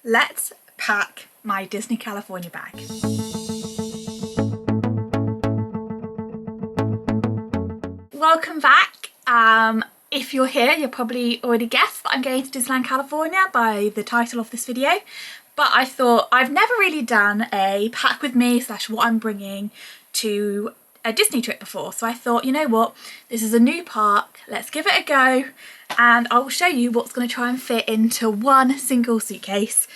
let's pack my Disney California bag. Welcome back. If you're here, you'll probably already guessed that I'm going to Disneyland California by the title of this video. But I thought I've never really done a pack with me / what I'm bringing to a Disney trip before. So I thought, you know what, this is a new park, let's give it a go. And I will show you what's going to try and fit into one single suitcase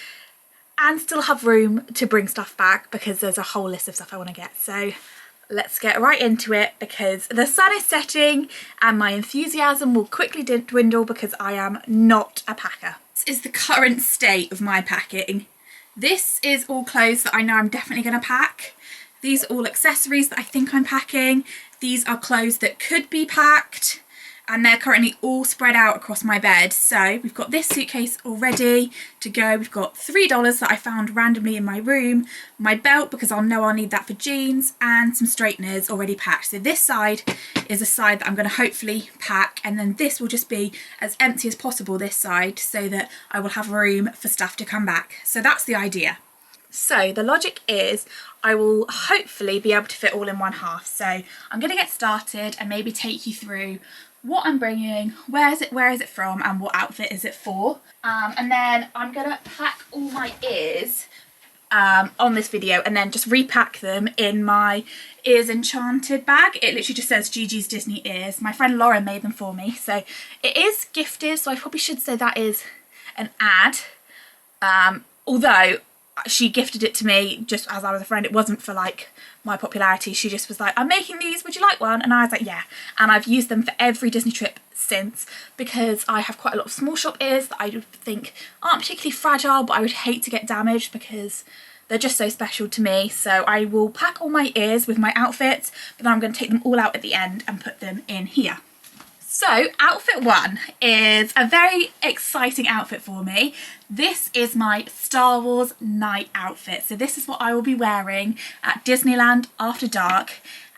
and still have room to bring stuff back because there's a whole list of stuff I want to get. So let's get right into it because the sun is setting and my enthusiasm will quickly dwindle because I am not a packer. This is the current state of my packing. This is all clothes that I know I'm definitely going to pack. These are all accessories that I think I'm packing. These are clothes that could be packed and they're currently all spread out across my bed. So we've got this suitcase all ready to go. We've got $3 that I found randomly in my room, my belt because I'll know I'll need that for jeans, and some straighteners already packed. So this side is a side that I'm going to hopefully pack, and then this will just be as empty as possible, this side, so that I will have room for stuff to come back. So that's the idea. So the logic is I will hopefully be able to fit all in one half. So I'm going to get started and maybe take you through what I'm bringing, where is it from, and what outfit is it for. And then I'm going to pack all my ears on this video and then just repack them in my Ears Enchanted bag. It literally just says Gigi's Disney Ears. My friend Lauren made them for me. So it is gifted, so I probably should say that is an ad. Although she gifted it to me just as I was a friend. It wasn't for like my popularity. She just was like, I'm making these, would you like one? And I was like, yeah. And I've used them for every Disney trip since because I have quite a lot of small shop ears that I think aren't particularly fragile, but I would hate to get damaged because they're just so special to me. So I will pack all my ears with my outfits, but then I'm going to take them all out at the end and put them in here. So outfit one is a very exciting outfit for me. This is my Star Wars night outfit. So this is what I will be wearing at Disneyland after dark.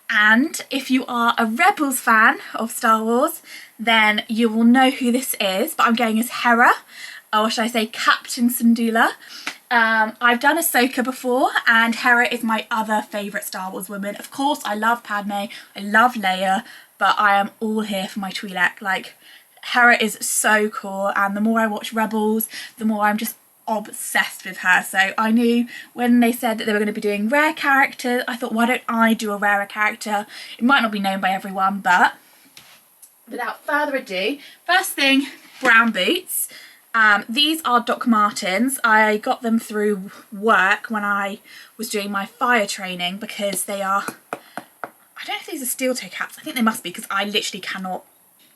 And if you are a Rebels fan of Star Wars, then you will know who this is. But I'm going as Hera, or should I say Captain Syndulla. I've done Ahsoka before, and Hera is my other favourite Star Wars woman. Of course, I love Padme, I love Leia, but I am all here for my Twi'lek. Like, Hera is so cool, and the more I watch Rebels, the more I'm just obsessed with her. So I knew when they said that they were going to be doing rare characters, I thought, why don't I do a rarer character? It might not be known by everyone, but without further ado, first thing, brown boots. These are Doc Martens. I got them through work when I was doing my fire training because they are, I don't know if these are steel toe caps. I think they must be because I literally cannot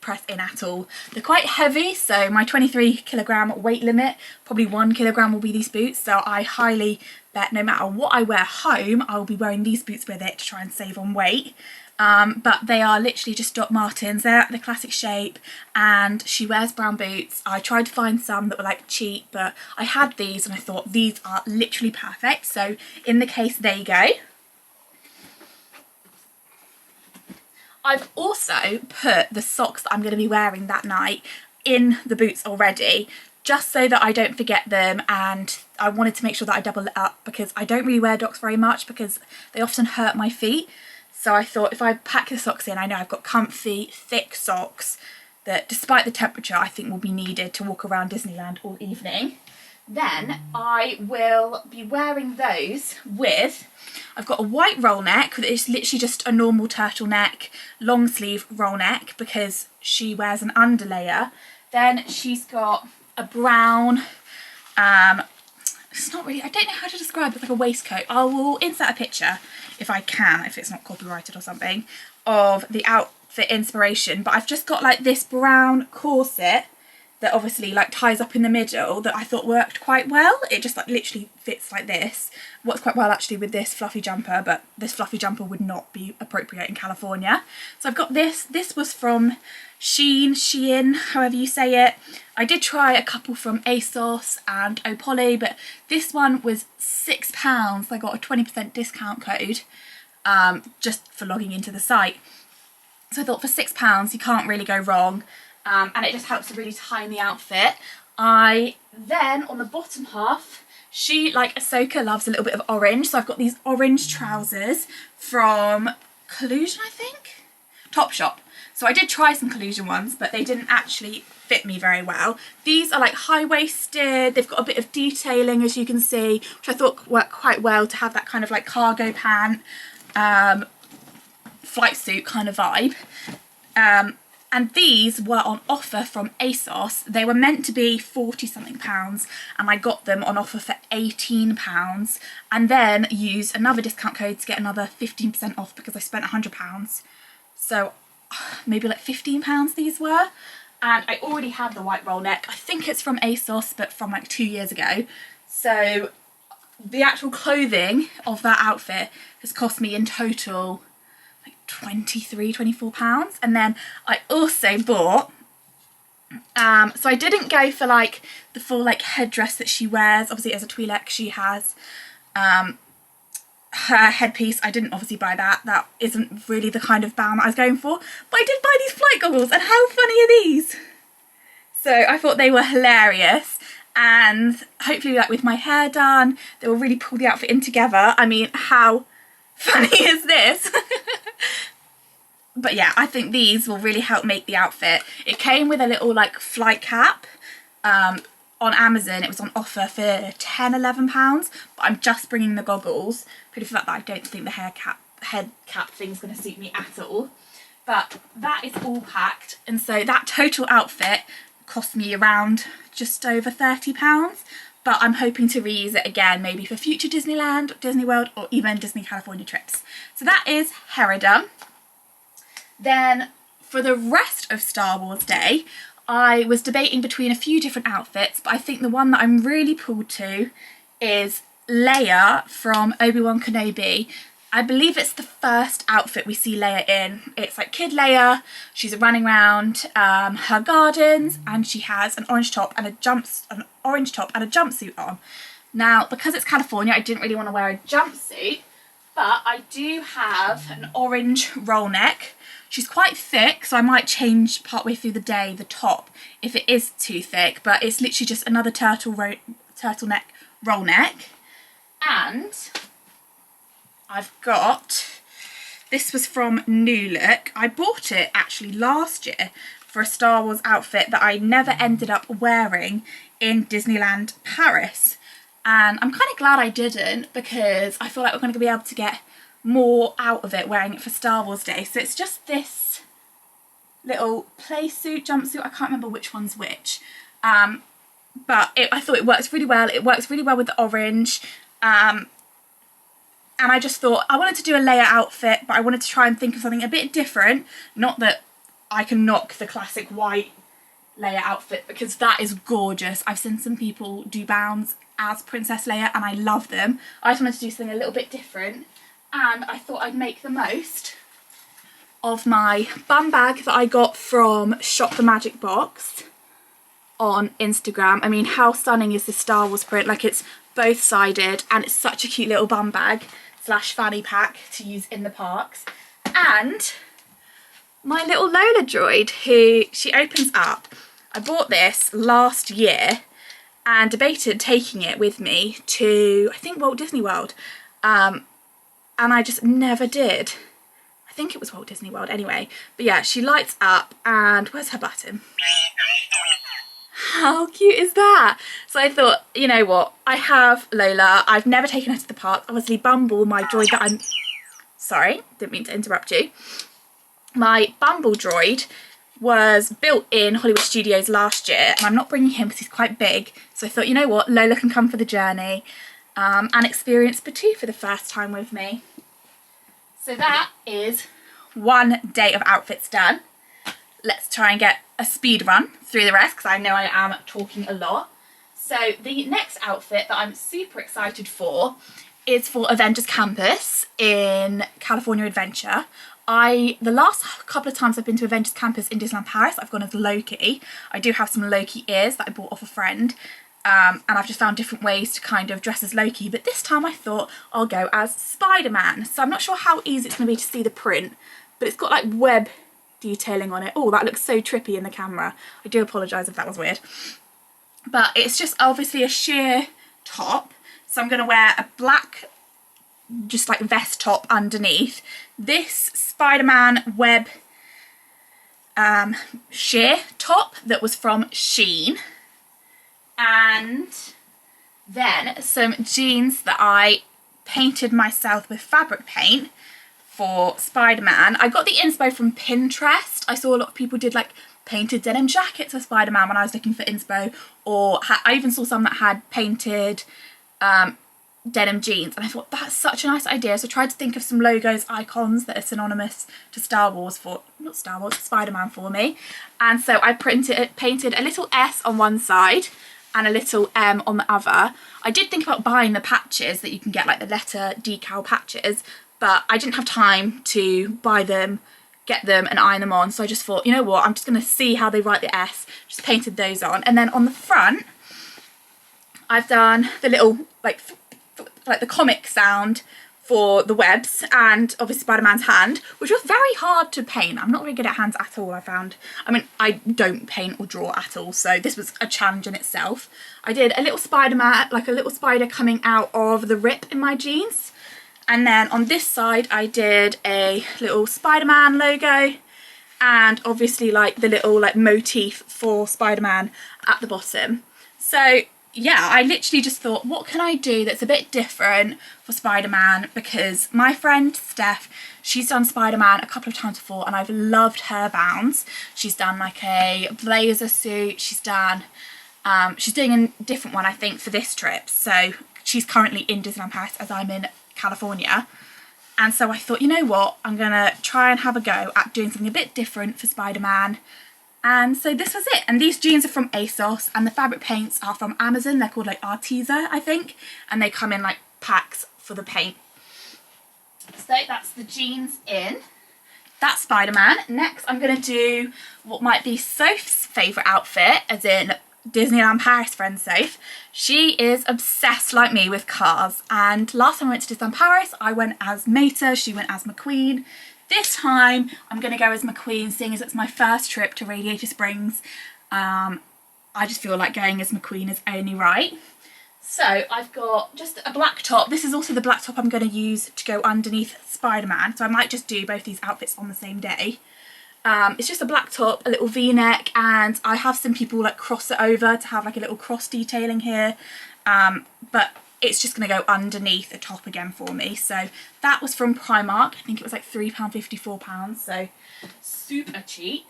press in at all. They're quite heavy, so my 23 kilogram weight limit, probably 1 kilogram will be these boots. So I highly bet no matter what I wear home, I will be wearing these boots with it to try and save on weight. But they are literally just Doc Martens. They're the classic shape and she wears brown boots. I tried to find some that were like cheap, but I had these and I thought these are literally perfect. So in the case, there you go. I've also put the socks that I'm going to be wearing that night in the boots already, just so that I don't forget them, and I wanted to make sure that I double it up because I don't really wear Docs very much because they often hurt my feet. So I thought if I pack the socks in, I know I've got comfy, thick socks that despite the temperature I think will be needed to walk around Disneyland all evening. Then I will be wearing those with, I've got a white roll neck that is literally just a normal turtleneck, long sleeve roll neck because she wears an underlayer. Then she's got a brown, it's not really, I don't know how to describe it, it's like a waistcoat. I will insert a picture if I can, if it's not copyrighted or something, of the outfit inspiration. But I've just got like this brown corset that obviously like ties up in the middle that I thought worked quite well. It just like literally fits like this. Works quite well actually with this fluffy jumper, but this fluffy jumper would not be appropriate in California. So I've got this. This was from Shein, however you say it. I did try a couple from ASOS and Opoly, but this one was £6. I got a 20% discount code just for logging into the site. So I thought for £6 you can't really go wrong. And it just helps to really tie in the outfit. I then, on the bottom half, she, like Ahsoka, loves a little bit of orange, so I've got these orange trousers from Collusion, I think? Topshop. So I did try some Collusion ones, but they didn't actually fit me very well. These are like high-waisted, they've got a bit of detailing, as you can see, which I thought worked quite well to have that kind of like cargo pant, flight suit kind of vibe. And these were on offer from ASOS. They were meant to be 40 something pounds and I got them on offer for 18 pounds, and then used another discount code to get another 15% off because I spent 100 pounds. So maybe like 15 pounds these were. And I already had the white roll neck. I think it's from ASOS, but from like 2 years ago. So the actual clothing of that outfit has cost me in total 23, 24 pounds. And then I also bought, so I didn't go for like the full like headdress that she wears. Obviously as a Twi'lek she has her headpiece. I didn't obviously buy that. That isn't really the kind of band that I was going for. But I did buy these flight goggles, and how funny are these? So I thought they were hilarious, and hopefully like with my hair done, they will really pull the outfit in together. I mean, how funny is this? But yeah, I think these will really help make the outfit. It came with a little like flight cap. On Amazon it was on offer for £10, £11, but I'm just bringing the goggles, pretty for that I don't think the head cap thing's going to suit me at all. But that is all packed, and so that total outfit cost me around just over £30, but I'm hoping to reuse it again, maybe for future Disneyland, Disney World, or even Disney California trips. So that is Hera done. Then for the rest of Star Wars Day, I was debating between a few different outfits, but I think the one that I'm really pulled to is Leia from Obi-Wan Kenobi. I believe it's the first outfit we see Leia in. It's like Kid Leia, she's running around her gardens, and she has an orange top and a jumpsuit on. Now, because it's California, I didn't really want to wear a jumpsuit, but I do have an orange roll neck. She's quite thick, so I might change partway through the day the top if it is too thick, but it's literally just another turtleneck roll neck. And I've got, this was from New Look. I bought it actually last year for a Star Wars outfit that I never ended up wearing in Disneyland Paris. And I'm kind of glad I didn't, because I feel like we're going to be able to get more out of it wearing it for Star Wars Day. So it's just this little play suit, jumpsuit, I can't remember which one's which, but I thought it works really well. It works really well with the orange, and I just thought I wanted to do a Leia outfit, but I wanted to try and think of something a bit different. Not that I can knock the classic white Leia outfit, because that is gorgeous. I've seen some people do bounds as Princess Leia and I love them. I just wanted to do something a little bit different, and I thought I'd make the most of my bum bag that I got from Shop the Magic Box on Instagram. I mean, how stunning is this Star Wars print? Like, it's both sided and it's such a cute little bum bag slash fanny pack to use in the parks. And my little Lola droid, who she opens up. I bought this last year and debated taking it with me to, I think, Walt Disney World. And I just never did. I think it was Walt Disney World anyway. But yeah, she lights up, and where's her button? How cute is that? So I thought, you know what, I have Lola. I've never taken her to the park. Obviously Bumble, my droid that I'm... Sorry, didn't mean to interrupt you. My Bumble droid was built in Hollywood Studios last year, and I'm not bringing him because he's quite big. So I thought, you know what, Lola can come for the journey and experience Batuu for the first time with me. So that is one day of outfits done. Let's try and get a speed run through the rest, because I know I am talking a lot. So the next outfit that I'm super excited for is for Avengers Campus in California Adventure. The last couple of times I've been to Avengers Campus in Disneyland Paris, I've gone as Loki. I do have some Loki ears that I bought off a friend. And I've just found different ways to kind of dress as Loki, but this time I thought I'll go as Spider-Man. So I'm not sure how easy it's going to be to see the print, but it's got like web detailing on it. Oh, that looks so trippy in the camera. I do apologise if that was weird. but it's just obviously a sheer top. So I'm going to wear a black, just like vest top underneath. This Spider-Man web sheer top that was from Shein. And then some jeans that I painted myself with fabric paint for Spider-Man. I got the inspo from Pinterest. I saw a lot of people did like painted denim jackets for Spider-Man when I was looking for inspo, or I even saw some that had painted denim jeans, and I thought that's such a nice idea. So I tried to think of some logos, icons that are synonymous to Spider-Man for me. And so I painted a little S on one side and a little M on the other. I did think about buying the patches that you can get, like the letter decal patches, but I didn't have time to buy them, get them and iron them on. So I just thought, you know what, I'm just going to see how they write the S, just painted those on. And then on the front, I've done the little, like the comic sound for the webs, and obviously Spider-Man's hand, which was very hard to paint. I'm not very good at hands at all, I found. I mean, I don't paint or draw at all, so this was a challenge in itself. I did a little Spider-Man, like a little spider coming out of the rip in my jeans. And then on this side, I did a little Spider-Man logo, and obviously like the little like motif for Spider-Man at the bottom. So yeah, I literally just thought, what can I do that's a bit different for Spider-Man? Because my friend Steph, she's done Spider-Man a couple of times before and I've loved her bounds. She's done like a blazer suit, she's doing a different one I think for this trip. So she's currently in Disneyland Paris as I'm in California. And so I thought, you know what, I'm gonna try and have a go at doing something a bit different for Spider-Man. And so this was it. And these jeans are from ASOS, and the fabric paints are from Amazon. They're called like Arteza, I think, and they come in like packs for the paint. So that's the jeans in. That's Spider-Man. Next I'm going to do what might be Soph's favourite outfit, as in Disneyland Paris friend Soph. She is obsessed like me with cars, and last time I went to Disneyland Paris I went as Mater, she went as McQueen. This time I'm going to go as McQueen, seeing as it's my first trip to Radiator Springs. I just feel like going as McQueen is only right. So I've got just a black top. This is also the black top I'm going to use to go underneath Spider-Man. So I might just do both these outfits on the same day. It's just a black top, a little v-neck, and I have some people like cross it over to have like a little cross detailing here. But it's just going to go underneath the top again for me. So that was from Primark. I think it was like £3.50, £4, so super cheap.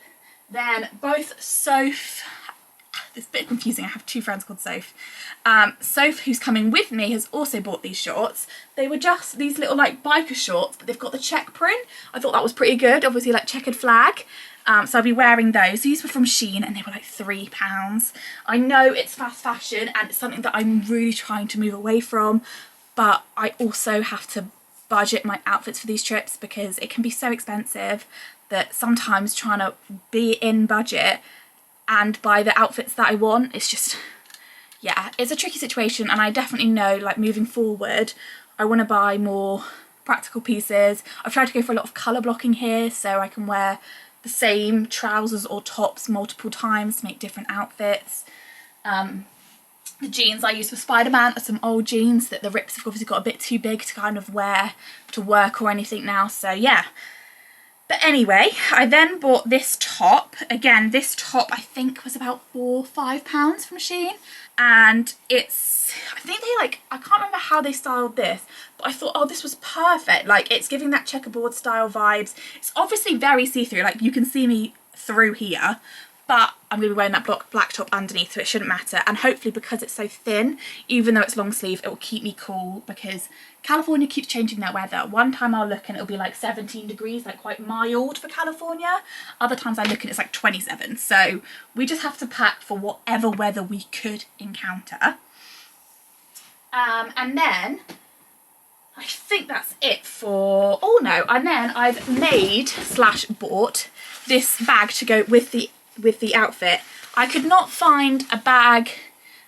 Then both Soph, it's a bit confusing, I have two friends called Soph. Soph, who's coming with me, has also bought these shorts. They were just these little like biker shorts, but they've got the check print. I thought that was pretty good, obviously like checkered flag. So I'll be wearing those. These were from Shein and they were like £3. I know it's fast fashion and it's something that I'm really trying to move away from, but I also have to budget my outfits for these trips because it can be so expensive that sometimes trying to be in budget and buy the outfits that I want, it's just, yeah, it's a tricky situation. And I definitely know, like, moving forward, I want to buy more practical pieces. I've tried to go for a lot of colour blocking here so I can wear the same trousers or tops multiple times to make different outfits. The jeans I used for Spider-Man are some old jeans that the rips have obviously got a bit too big to kind of wear to work or anything now, so yeah. But anyway, I then bought this top. Again, this top I think was about £4 or £5 from Shein. And it's, I think they like, I can't remember how they styled this, but I thought, oh, this was perfect. Like, it's giving that checkerboard style vibes. It's obviously very see-through, like you can see me through here, but I'm going to be wearing that black top underneath, so it shouldn't matter. And hopefully because it's so thin, even though it's long sleeve, it will keep me cool because California keeps changing their weather. One time I'll look and it'll be like 17 degrees, like quite mild for California. Other times I look and it's like 27. So we just have to pack for whatever weather we could encounter. And then I think that's it for, oh no, and then I've made / bought this bag to go with the outfit. I could not find a bag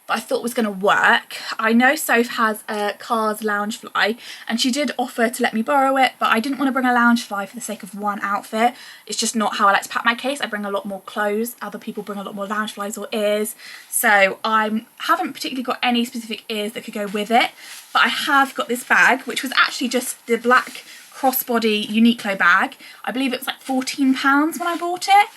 that I thought was going to work. I know Soph has a Cars Loungefly and she did offer to let me borrow it, but I didn't want to bring a Loungefly for the sake of one outfit. It's just not how I like to pack my case. I bring a lot more clothes. Other people bring a lot more Loungeflies or ears. So I haven't particularly got any specific ears that could go with it, but I have got this bag, which was actually just the black crossbody Uniqlo bag. I believe it was like £14 when I bought it.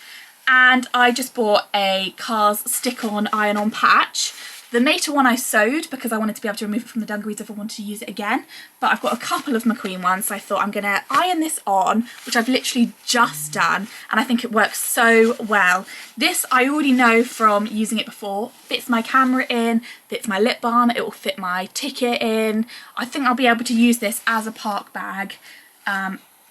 And I just bought a Cars stick-on iron-on patch. The Mater one I sewed because I wanted to be able to remove it from the dungarees if I wanted to use it again. But I've got a couple of McQueen ones, so I thought I'm going to iron this on, which I've literally just done. And I think it works so well. This I already know from using it before. Fits my camera in, fits my lip balm, it will fit my ticket in. I think I'll be able to use this as a park bag.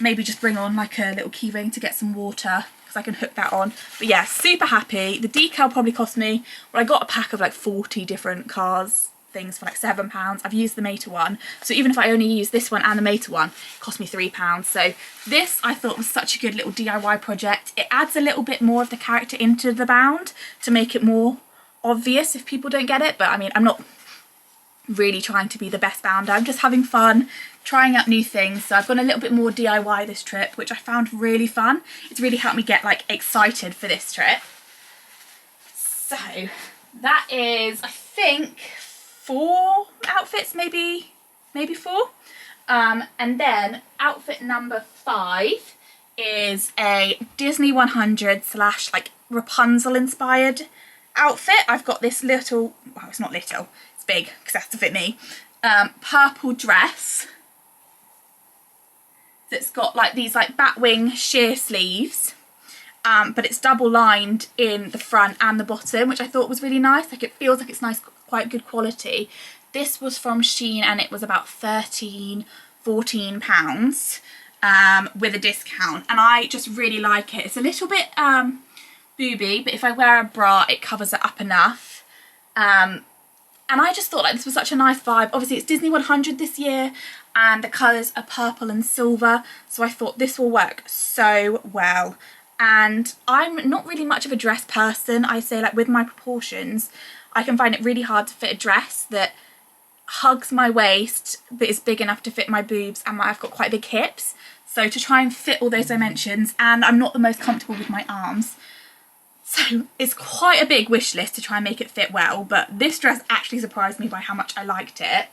Maybe just bring on like a little key ring to get some water. I can hook that on. But yeah, super happy. The decal probably cost me, well, I got a pack of like 40 different Cars things for like £7. I've used the Mater one, so even if I only use this one and the Mater one, it cost me £3. So this I thought was such a good little DIY project. It adds a little bit more of the character into the bound to make it more obvious if people don't get it, but I mean, I'm not really trying to be the best bounder. I'm just having fun, trying out new things. So I've gone a little bit more DIY this trip, which I found really fun. It's really helped me get like excited for this trip. So that is, I think, 4 outfits, maybe 4. And then outfit number 5 is a Disney 100 / like Rapunzel inspired outfit. I've got this little, well, it's not little, it's big because it has to fit me, purple dress that's got like these like batwing sheer sleeves, but it's double lined in the front and the bottom, which I thought was really nice. Like, it feels like it's nice, quite good quality. This was from Shein and it was about £13–14 with a discount, and I just really like it. It's a little bit booby, but if I wear a bra it covers it up enough. And I just thought like this was such a nice vibe. Obviously it's Disney 100 this year and the colours are purple and silver, so I thought this will work so well. And I'm not really much of a dress person. I say, like, with my proportions I can find it really hard to fit a dress that hugs my waist but is big enough to fit my boobs, and I've got quite big hips, so to try and fit all those dimensions, and I'm not the most comfortable with my arms. So it's quite a big wish list to try and make it fit well, but this dress actually surprised me by how much I liked it.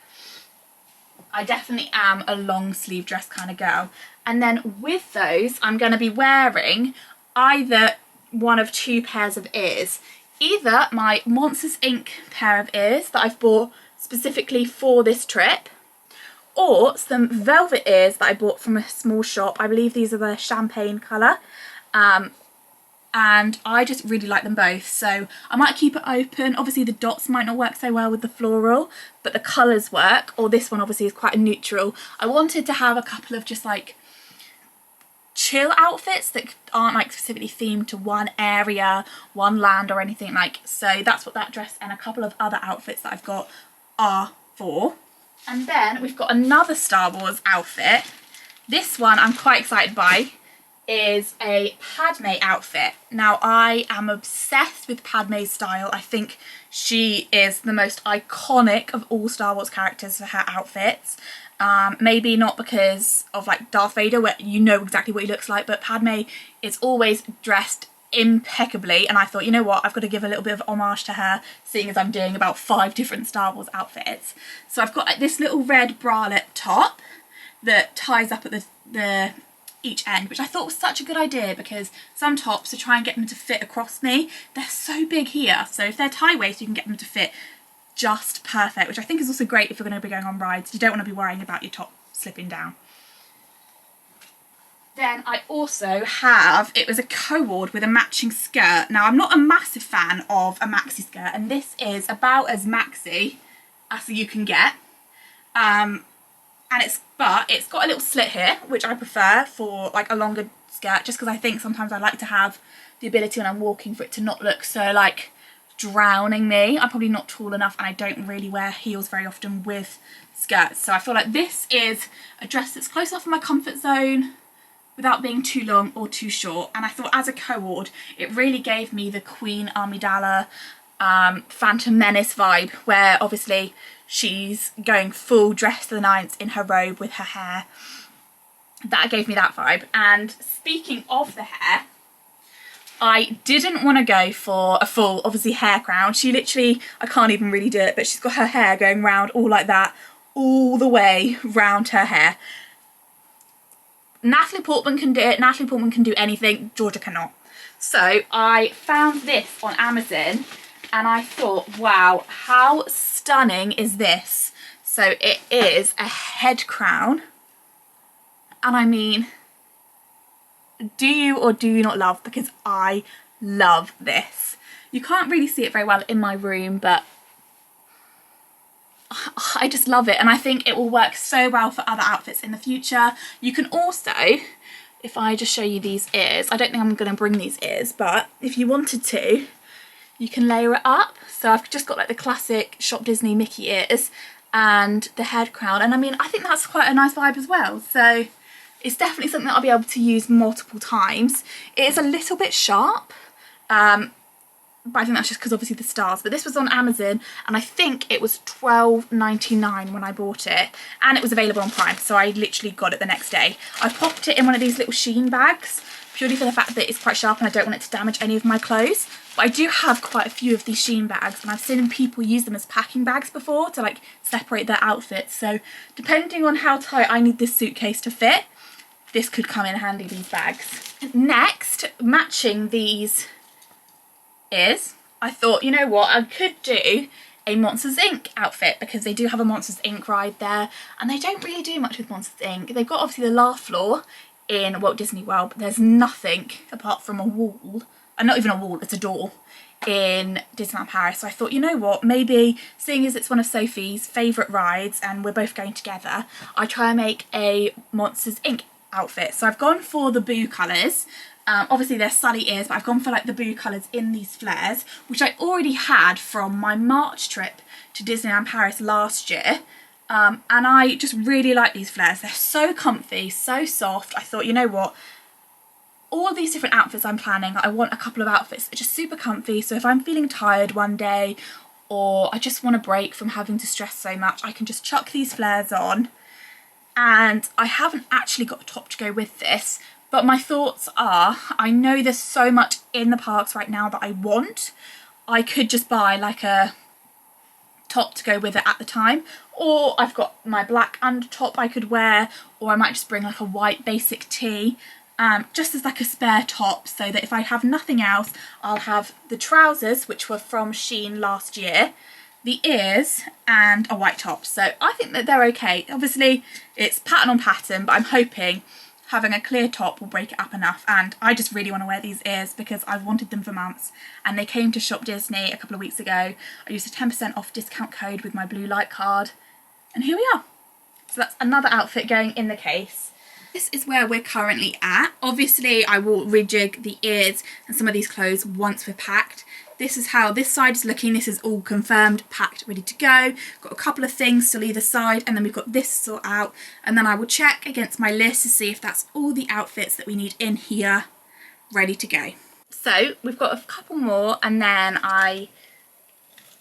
I definitely am a long sleeve dress kind of girl. And then with those, I'm going to be wearing either one of 2 pairs of ears. Either my Monsters Inc. pair of ears that I've bought specifically for this trip, or some velvet ears that I bought from a small shop. I believe these are the champagne colour. And I just really like them both, so I might keep it open. Obviously the dots might not work so well with the floral, but the colours work. Or this one obviously is quite a neutral. I wanted to have a couple of just like chill outfits that aren't like specifically themed to one area, one land or anything like, so that's what that dress and a couple of other outfits that I've got are for. And then we've got another Star Wars outfit. This one I'm quite excited by. Is a Padme outfit. Now I am obsessed with Padme's style. I think she is the most iconic of all Star Wars characters for her outfits. Maybe not because of like Darth Vader where you know exactly what he looks like, but Padme is always dressed impeccably, and I thought, you know what, I've got to give a little bit of homage to her, seeing as I'm doing about 5 different Star Wars outfits. So I've got like this little red bralette top that ties up at the each end, which I thought was such a good idea, because some tops, to try and get them to fit across me, they're so big here, so if they're tie-waist you can get them to fit just perfect, which I think is also great if you're going to be going on rides. You don't want to be worrying about your top slipping down. Then I also have, it was a co-ord with a matching skirt. Now I'm not a massive fan of a maxi skirt, and this is about as maxi as you can get. But it's got a little slit here, which I prefer for like a longer skirt, just because I think sometimes I like to have the ability when I'm walking for it to not look so like drowning me. I'm probably not tall enough and I don't really wear heels very often with skirts, so I feel like this is a dress that's close enough in my comfort zone without being too long or too short. And I thought as a co-ord it really gave me the Queen Amidala Phantom Menace vibe, where obviously she's going full dressed to the nines in her robe with her hair. That gave me that vibe. And speaking of the hair, I didn't want to go for a full, obviously, hair crown. She literally, I can't even really do it, but she's got her hair going round all like that, all the way round her hair. Natalie Portman can do it. Natalie Portman can do anything. Georgia cannot. So I found this on Amazon and I thought, wow, how stunning is this? So it is a head crown. And I mean, do you or do you not love? Because I love this. You can't really see it very well in my room, but I just love it. And I think it will work so well for other outfits in the future. You can also, if I just show you these ears, I don't think I'm going to bring these ears, but if you wanted to, you can layer it up. So I've just got like the classic Shop Disney Mickey ears and the head crown. And I mean, I think that's quite a nice vibe as well. So it's definitely something that I'll be able to use multiple times. It is a little bit sharp, but I think that's just because obviously the stars. But this was on Amazon and I think it was $12.99 when I bought it, and it was available on Prime, so I literally got it the next day. I popped it in one of these little Shein bags purely for the fact that it's quite sharp and I don't want it to damage any of my clothes. But I do have quite a few of these Shein bags and I've seen people use them as packing bags before to like separate their outfits. So depending on how tight I need this suitcase to fit, this could come in handy, these bags. Next, matching these ears, I thought, you know what, I could do a Monsters Inc. outfit because they do have a Monsters Inc. ride there and they don't really do much with Monsters Inc. They've got obviously the laugh floor in Walt Disney World, but there's nothing apart from a wall, and not even a wall, it's a door, in Disneyland Paris. So I thought, you know what, maybe seeing as it's one of Sophie's favourite rides and we're both going together, I try and make a Monsters Inc. outfit. So I've gone for the Boo colours. Obviously they're sunny ears, but I've gone for like the Boo colours in these flares, which I already had from my March trip to Disneyland Paris last year. And I just really like these flares. They're so comfy, so soft. I thought, you know what, all these different outfits I'm planning, I want a couple of outfits that are just super comfy. So if I'm feeling tired one day or I just want a break from having to stress so much, I can just chuck these flares on. And I haven't actually got a top to go with this, but my thoughts are, I know there's so much in the parks right now that I want. I could just buy like a top to go with it at the time, or I've got my black under top I could wear, or I might just bring like a white basic tee, just as like a spare top, so that if I have nothing else, I'll have the trousers, which were from Shein last year, the ears and a white top. So I think that they're okay. Obviously it's pattern on pattern, but I'm hoping having a clear top will break it up enough. And I just really want to wear these ears because I've wanted them for months and they came to Shop Disney a couple of weeks ago. I used a 10% off discount code with my blue light card and here we are. So that's another outfit going in the case. This is where we're currently at. Obviously I will rejig the ears and some of these clothes once we're packed. This is how this side is looking. This is all confirmed, packed, ready to go. Got a couple of things still either side, and then we've got this sort out. And then I will check against my list to see if that's all the outfits that we need in here, ready to go. So we've got a couple more, and then I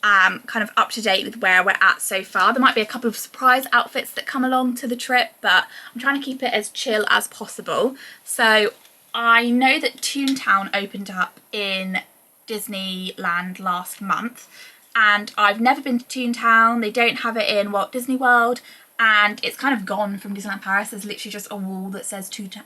am kind of up to date with where we're at so far. There might be a couple of surprise outfits that come along to the trip, but I'm trying to keep it as chill as possible. So I know that Toontown opened up in Disneyland last month and I've never been to Toontown. They don't have it in Walt Disney World and it's kind of gone from Disneyland Paris. There's literally just a wall that says Toontown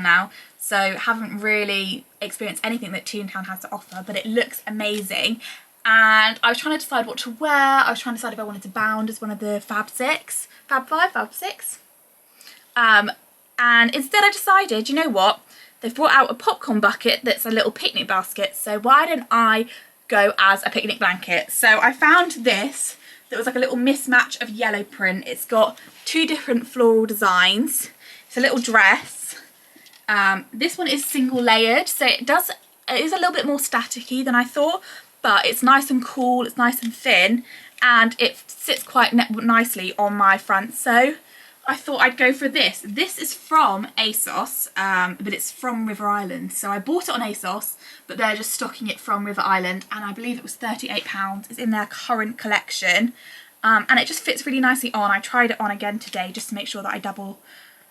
now, so haven't really experienced anything that Toontown has to offer, but it looks amazing. And I was trying to decide what to wear. I was trying to decide if I wanted to bound as one of the Fab 6, Fab 5, Fab 6. And instead I decided, you know what, they've brought out a popcorn bucket that's a little picnic basket, so why don't I go as a picnic blanket? So I found this that was like a little mismatch of yellow print. It's got two different floral designs. It's a little dress. This one is single layered, so it is a little bit more staticky than I thought, but it's nice and cool, it's nice and thin, and it sits quite nicely on my front. So I thought I'd go for this. This is from ASOS, but it's from River Island. So I bought it on ASOS, but they're just stocking it from River Island, and I believe it was £38. It's in their current collection, and it just fits really nicely on. I tried it on again today just to make sure that I double,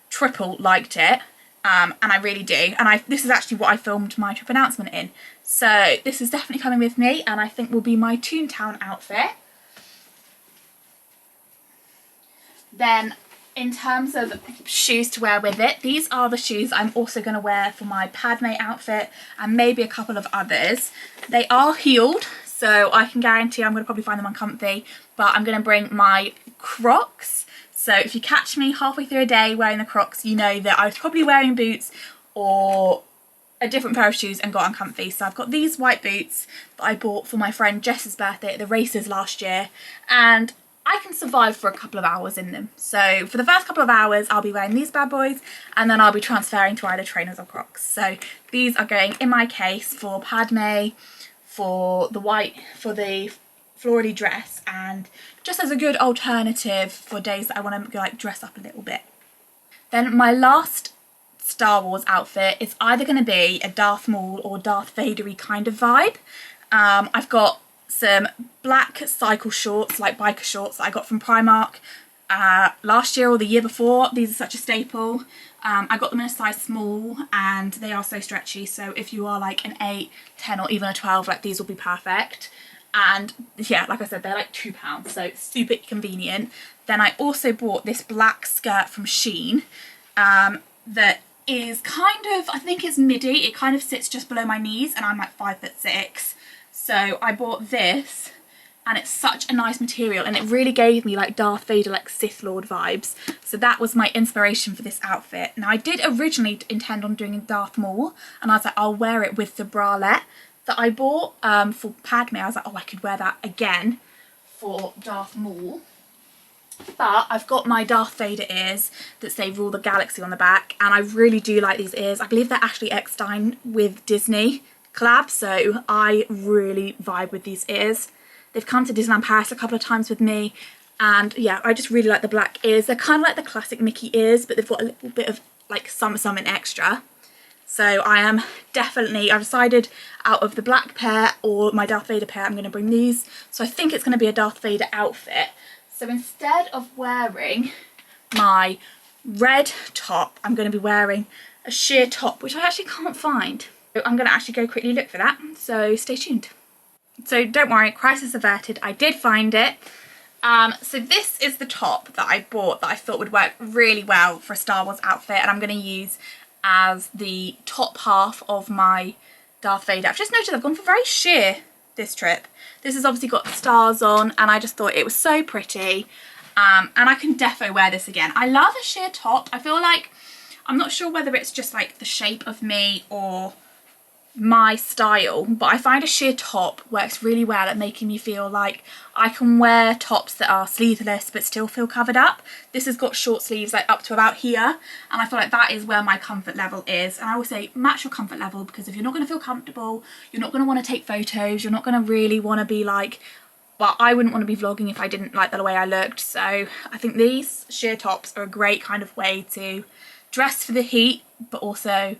triple liked it, and I really do. And this is actually what I filmed my trip announcement in. So this is definitely coming with me, and I think will be my Toontown outfit. Then, in terms of shoes to wear with it, these are the shoes I'm also going to wear for my Padme outfit and maybe a couple of others. They are heeled, so I can guarantee I'm going to probably find them uncomfy, but I'm going to bring my Crocs. So if you catch me halfway through a day wearing the Crocs, you know that I was probably wearing boots or a different pair of shoes and got uncomfy. So I've got these white boots that I bought for my friend Jess's birthday at the races last year, and I can survive for a couple of hours in them. So for the first couple of hours I'll be wearing these bad boys, and then I'll be transferring to either trainers or Crocs. So these are going in my case for Padme, for the florally dress, and just as a good alternative for days that I want to like dress up a little bit. Then my last Star Wars outfit is either going to be a Darth Maul or Darth Vader-y kind of vibe. I've got some black cycle shorts, like biker shorts, that I got from Primark last year or the year before. These are such a staple. I got them in a size small, and they are so stretchy, so if you are like an 8, 10 or even a 12, like these will be perfect. And yeah, like I said, they're like £2, so super convenient. Then I also bought this black skirt from Shein that is kind of, I think it's midi. It kind of sits just below my knees, and I'm like 5'6". So I bought this, and it's such a nice material, and it really gave me like Darth Vader, like Sith Lord vibes. So that was my inspiration for this outfit. Now I did originally intend on doing Darth Maul, and I was like, I'll wear it with the bralette that I bought for Padme. I was like, oh, I could wear that again for Darth Maul. But I've got my Darth Vader ears that say Rule the Galaxy on the back, and I really do like these ears. I believe they're Ashley Eckstein with Disney collab, so I really vibe with these ears. They've come to Disneyland Paris a couple of times with me, and yeah, I just really like the black ears. They're kind of like the classic Mickey ears, but they've got a little bit of like something extra. So I am definitely, I've decided out of the black pair or my Darth Vader pair, I'm going to bring these. So I think it's going to be a Darth Vader outfit. So instead of wearing my red top, I'm going to be wearing a sheer top, which I actually can't find. So I'm going to actually go quickly look for that, so stay tuned. So don't worry, crisis averted, I did find it. So this is the top that I bought that I thought would work really well for a Star Wars outfit, and I'm going to use as the top half of my Darth Vader. I've just noticed I've gone for very sheer this trip. This has obviously got the stars on, and I just thought it was so pretty, and I can defo wear this again. I love a sheer top. I feel like, I'm not sure whether it's just like the shape of me or my style, but I find a sheer top works really well at making me feel like I can wear tops that are sleeveless but still feel covered up. This has got short sleeves like up to about here, and I feel like that is where my comfort level is. And I always say match your comfort level, because if you're not going to feel comfortable, you're not going to want to take photos, you're not going to really want to be like, well, I wouldn't want to be vlogging if I didn't like the way I looked. So I think these sheer tops are a great kind of way to dress for the heat, but also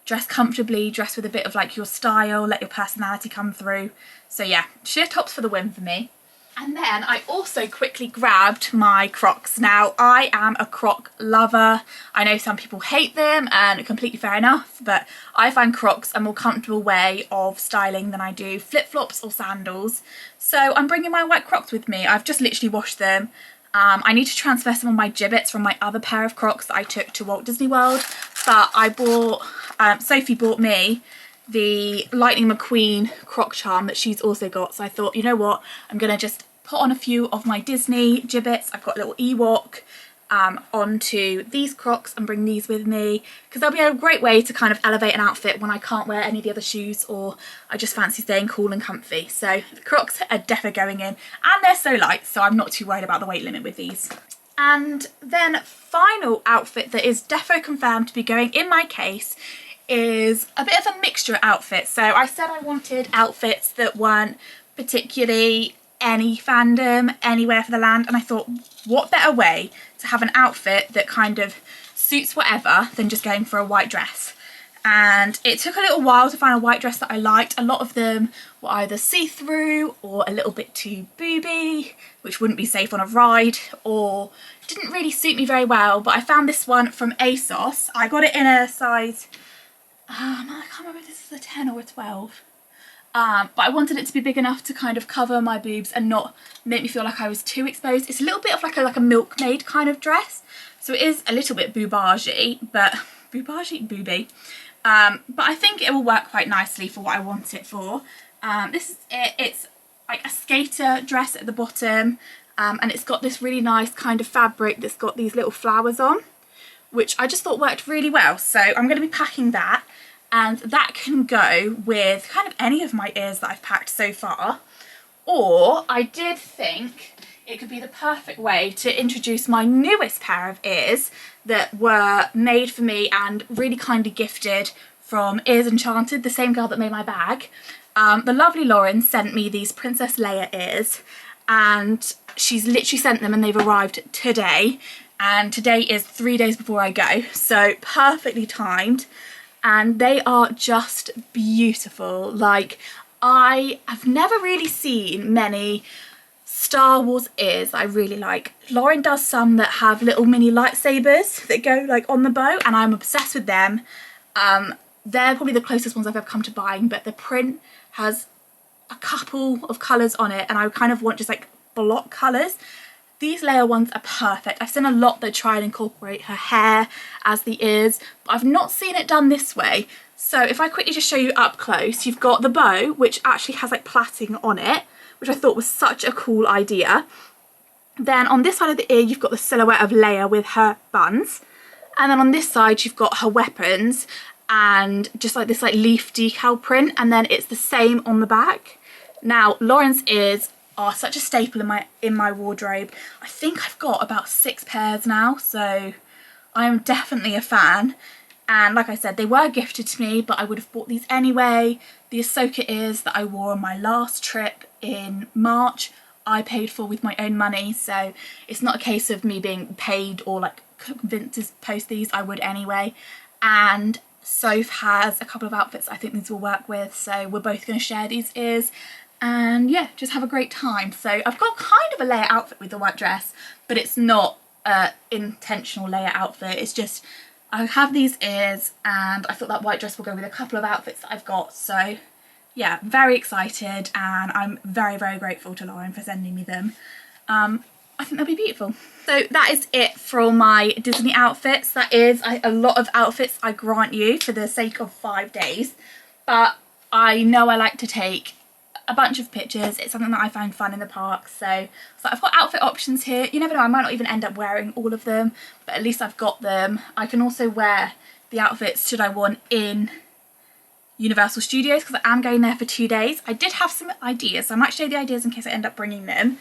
dress comfortably, dress with a bit of like your style, let your personality come through. So yeah, sheer tops for the win for me. And then I also quickly grabbed my Crocs. Now I am a Croc lover. I know some people hate them, and completely fair enough, but I find Crocs a more comfortable way of styling than I do flip-flops or sandals. So I'm bringing my white Crocs with me. I've just literally washed them. I need to transfer some of my gibbets from my other pair of Crocs that I took to Walt Disney World, but I bought, Sophie bought me the Lightning McQueen Croc charm that she's also got, so I thought, you know what, I'm going to just put on a few of my Disney gibbets. I've got a little Ewok onto these Crocs and bring these with me, because they'll be a great way to kind of elevate an outfit when I can't wear any of the other shoes, or I just fancy staying cool and comfy. So the Crocs are definitely going in, and they're so light, so I'm not too worried about the weight limit with these. And then final outfit that is defo confirmed to be going in my case is a bit of a mixture outfit. So I said I wanted outfits that weren't particularly any fandom anywhere for the land, and I thought, what better way to have an outfit that kind of suits whatever than just going for a white dress. And it took a little while to find a white dress that I liked. A lot of them were either see-through or a little bit too booby, which wouldn't be safe on a ride, or didn't really suit me very well. But I found this one from ASOS. I got it in a size, I can't remember if this is a 10 or a 12. But I wanted it to be big enough to kind of cover my boobs and not make me feel like I was too exposed. It's a little bit of like a milkmaid kind of dress. So it is a little bit boobage-y, but booby. But I think it will work quite nicely for what I want it for. This is it. It's like a skater dress at the bottom, and it's got this really nice kind of fabric that's got these little flowers on, which I just thought worked really well. So I'm going to be packing that, and that can go with kind of any of my ears that I've packed so far. Or I did think it could be the perfect way to introduce my newest pair of ears that were made for me and really kindly gifted from Ears Enchanted, the same girl that made my bag. The lovely Lauren sent me these Princess Leia ears, and she's literally sent them and they've arrived today. And today is 3 days before I go, so perfectly timed. And they are just beautiful. Like, I have never really seen many Star Wars ears that I really like. Lauren does some that have little mini lightsabers that go like on the bow, and I'm obsessed with them. They're probably the closest ones I've ever come to buying, but the print has a couple of colours on it and I kind of want just like block colours. These Leia ones are perfect. I've seen a lot that try and incorporate her hair as the ears, but I've not seen it done this way. So if I quickly just show you up close, you've got the bow, which actually has like plaiting on it, which I thought was such a cool idea. Then on this side of the ear, you've got the silhouette of Leia with her buns. And then on this side, you've got her weapons and just like this like leaf decal print. And then it's the same on the back. Now, Lauren's ears are such a staple in my wardrobe. I think I've got about 6 pairs now, so I'm definitely a fan. And like I said, they were gifted to me, but I would have bought these anyway. The Ahsoka ears that I wore on my last trip in March, I paid for with my own money, so it's not a case of me being paid or like convinced to post these. I would anyway. And Soph has a couple of outfits I think these will work with, so we're both going to share these ears and yeah, just have a great time. So I've got kind of a Leia outfit with the white dress, but it's not an intentional Leia outfit. It's just I have these ears and I thought that white dress will go with a couple of outfits that I've got. So yeah, very excited, and I'm very, very grateful to Lauren for sending me them. I think they'll be beautiful. So that is it for my Disney outfits. That is a lot of outfits, I grant you, for the sake of 5 days. But I know I like to take a bunch of pictures. It's something that I find fun in the park. So I've got outfit options here. You never know, I might not even end up wearing all of them, but at least I've got them. I can also wear the outfits should I want in Universal Studios, because I am going there for 2 days. I did have some ideas, so I might show you the ideas in case I end up bringing them.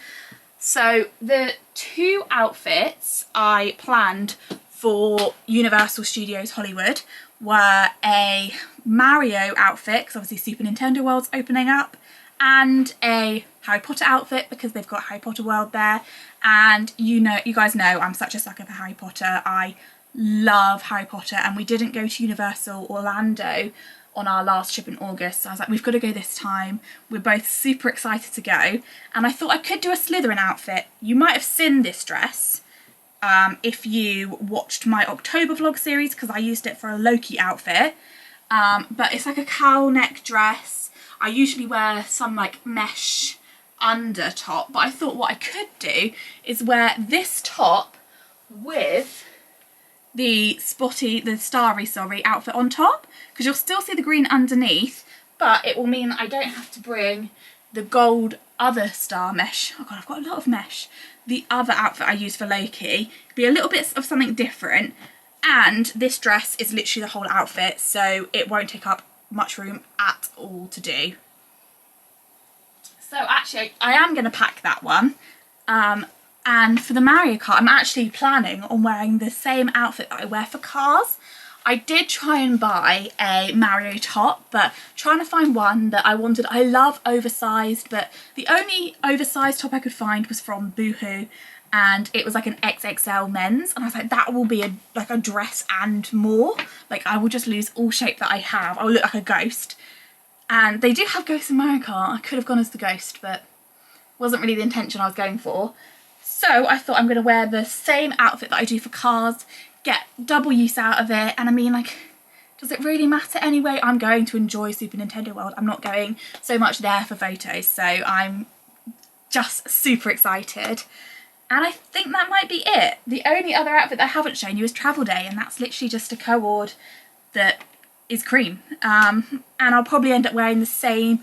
So the 2 outfits I planned for Universal Studios Hollywood were a Mario outfit, because obviously Super Nintendo World's opening up, and a Harry Potter outfit because they've got Harry Potter World there. And you guys know I'm such a sucker for Harry Potter. I love Harry Potter, and we didn't go to Universal Orlando on our last trip in August, so I was like, we've got to go this time. We're both super excited to go, and I thought I could do a Slytherin outfit. You might have seen this dress if you watched my October vlog series, because I used it for a Loki outfit, but it's like a cowl neck dress. I usually wear some like mesh under top, but I thought what I could do is wear this top with the starry outfit on top, because you'll still see the green underneath, but it will mean that I don't have to bring the gold other star mesh. Oh god, I've got a lot of mesh. The other outfit I use for Loki. Be a little bit of something different, and this dress is literally the whole outfit, so it won't take up much room at all to do. So actually I am going to pack that one. And for the Mario Kart, I'm actually planning on wearing the same outfit that I wear for Cars. I did try and buy a Mario top, but trying to find one that I wanted. I love oversized, but the only oversized top I could find was from Boohoo, and it was like an XXL men's, and I was like, that will be like a dress and more. Like, I will just lose all shape that I have. I'll look like a ghost. And they do have ghosts in Mario Kart. I could have gone as the ghost, but wasn't really the intention I was going for. So I thought I'm going to wear the same outfit that I do for cars, get double use out of it. And I mean, like, does it really matter anyway? I'm going to enjoy Super Nintendo World. I'm not going so much there for photos, so I'm just super excited. And I think that might be it. The only other outfit that I haven't shown you is Travel Day, and that's literally just a co-ord that is cream. And I'll probably end up wearing the same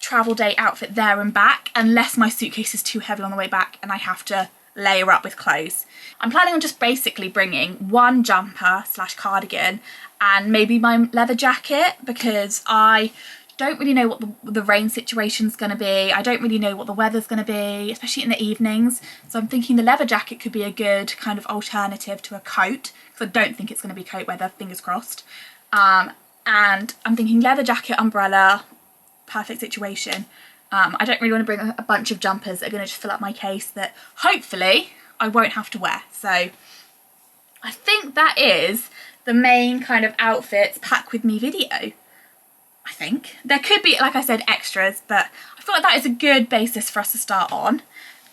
Travel Day outfit there and back, unless my suitcase is too heavy on the way back and I have to layer up with clothes. I'm planning on just basically bringing one jumper / cardigan and maybe my leather jacket, because I don't really know what the rain situation's going to be. I don't really know what the weather's going to be, especially in the evenings. So I'm thinking the leather jacket could be a good kind of alternative to a coat, because I don't think it's going to be coat weather, fingers crossed. And I'm thinking leather jacket, umbrella, perfect situation. I don't really want to bring a bunch of jumpers that are going to just fill up my case that hopefully I won't have to wear. So I think that is the main kind of outfits pack with me video. I think there could be, like I said, extras, but I feel like that is a good basis for us to start on.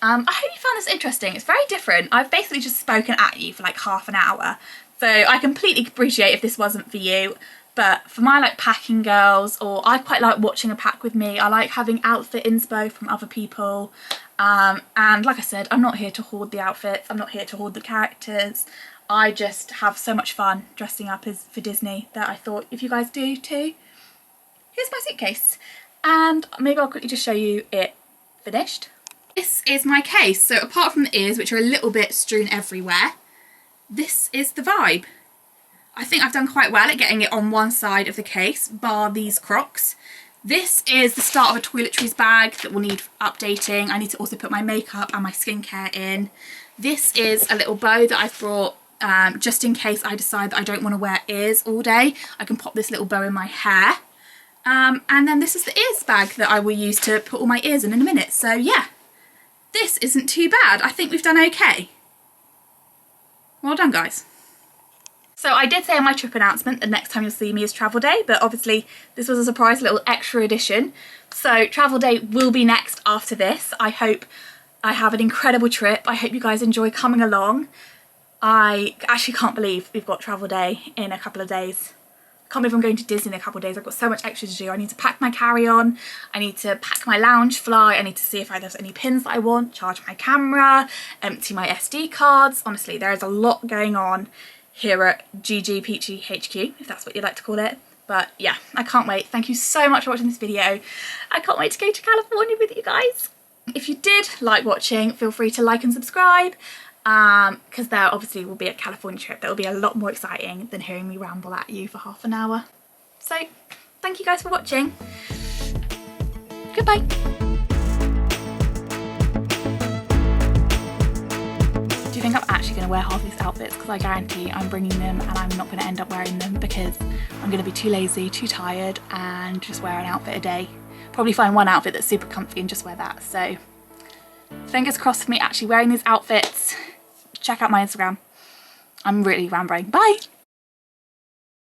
I hope you found this interesting. It's very different. I've basically just spoken at you for like half an hour, so I completely appreciate if this wasn't for you. But for my like packing girls, or I quite like watching a pack with me. I like having outfit inspo from other people. And like I said, I'm not here to hoard the outfits. I'm not here to hoard the characters. I just have so much fun dressing up as for Disney that I thought if you guys do too, here's my suitcase. And maybe I'll quickly just show you it finished. This is my case. So apart from the ears, which are a little bit strewn everywhere, this is the vibe. I think I've done quite well at getting it on one side of the case, bar these Crocs. This is the start of a toiletries bag that will need updating. I need to also put my makeup and my skincare in. This is a little bow that I've brought just in case I decide that I don't want to wear ears all day. I can pop this little bow in my hair. And then this is the ears bag that I will use to put all my ears in a minute. So yeah, this isn't too bad. I think we've done okay. Well done, guys. So I did say in my trip announcement that next time you'll see me is Travel Day, but obviously this was a surprise little extra edition. So Travel Day will be next after this. I hope I have an incredible trip. I hope you guys enjoy coming along. I actually can't believe we've got Travel Day in a couple of days. I can't believe I'm going to Disney in a couple of days. I've got so much extra to do. I need to pack my carry-on. I need to pack my lounge fly. I need to see if there's any pins that I want, charge my camera, empty my SD cards. Honestly, there is a lot going on here at Gigi Peachy HQ, if that's what you'd like to call it. But yeah, I can't wait. Thank you so much for watching this video. I can't wait to go to California with you guys. If you did like watching, feel free to like and subscribe, because there obviously will be a California trip that will be a lot more exciting than hearing me ramble at you for half an hour. So thank you guys for watching. Goodbye. Do you think I'm actually going to wear half these outfits? Because I guarantee I'm bringing them and I'm not going to end up wearing them because I'm going to be too lazy, too tired, and just wear an outfit a day. Probably find one outfit that's super comfy and just wear that. So fingers crossed for me actually wearing these outfits. Check out my Instagram. I'm really rambling. Bye!